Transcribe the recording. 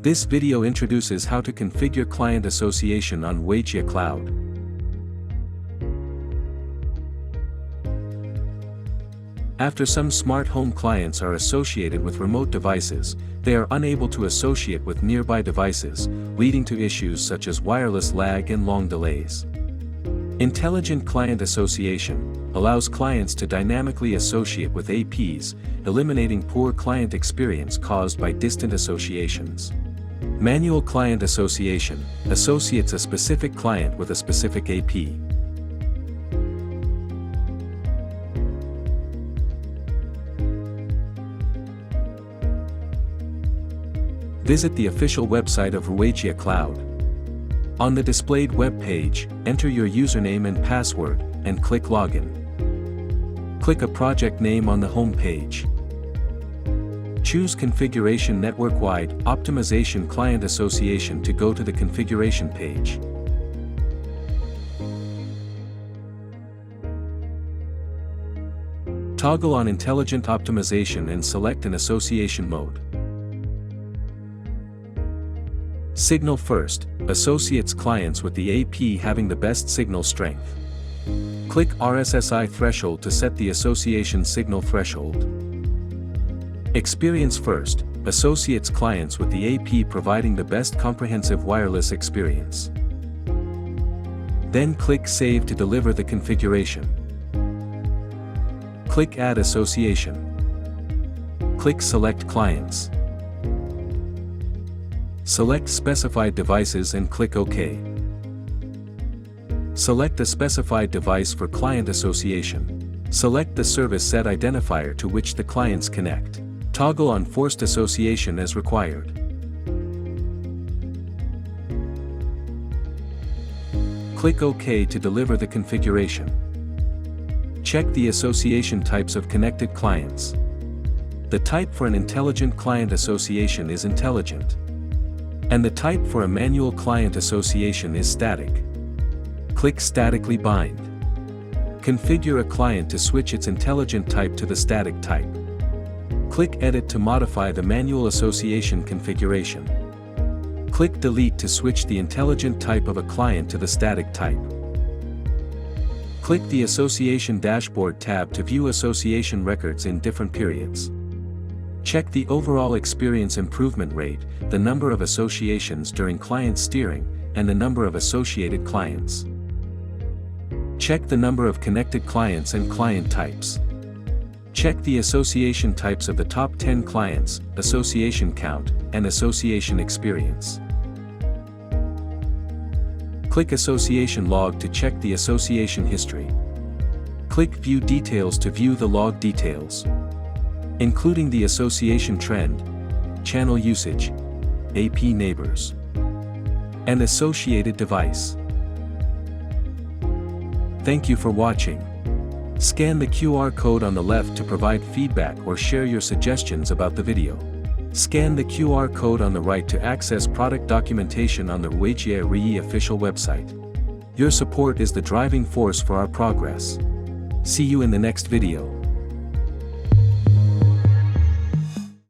This video introduces how to configure client association on Ruijie Cloud. After some smart home clients are associated with remote devices, they are unable to associate with nearby devices, leading to issues such as wireless lag and long delays. Intelligent client association allows clients to dynamically associate with APs, eliminating poor client experience caused by distant associations. Manual client association associates a specific client with a specific AP. Visit the official website of Ruijie Cloud. On the displayed web page, enter your username and password, and click Login. Click a project name on the home page. Choose Configuration Network-Wide Optimization Client Association to go to the configuration page. Toggle on Intelligent Optimization and select an association mode. Signal first, associates clients with the AP having the best signal strength. Click RSSI threshold to set the association signal threshold. Experience first, associates clients with the AP providing the best comprehensive wireless experience. Then click Save to deliver the configuration. Click Add Association. Click Select Clients. Select Specified Devices and click OK. Select the specified device for client association. Select the service set identifier to which the clients connect. Toggle on Forced Association as required. Click OK to deliver the configuration. Check the association types of connected clients. The type for an intelligent client association is intelligent. And the type for a manual client association is static. Click Statically Bind. Configure a client to switch its intelligent type to the static type. Click Edit to modify the manual association configuration. Click Delete to switch the intelligent type of a client to the static type. Click the Association Dashboard tab to view association records in different periods. Check the overall experience improvement rate, the number of associations during client steering, and the number of associated clients. Check the number of connected clients and client types. Check the association types of the top 10 clients, association count, and association experience. Click Association Log to check the association history. Click View Details to view the log details, including the association trend, channel usage, AP neighbors, and associated device. Thank you for watching. Scan the QR code on the left to provide feedback or share your suggestions about the video. Scan the QR code on the right to access product documentation on the Ruijie official website. Your support is the driving force for our progress. See you in the next video.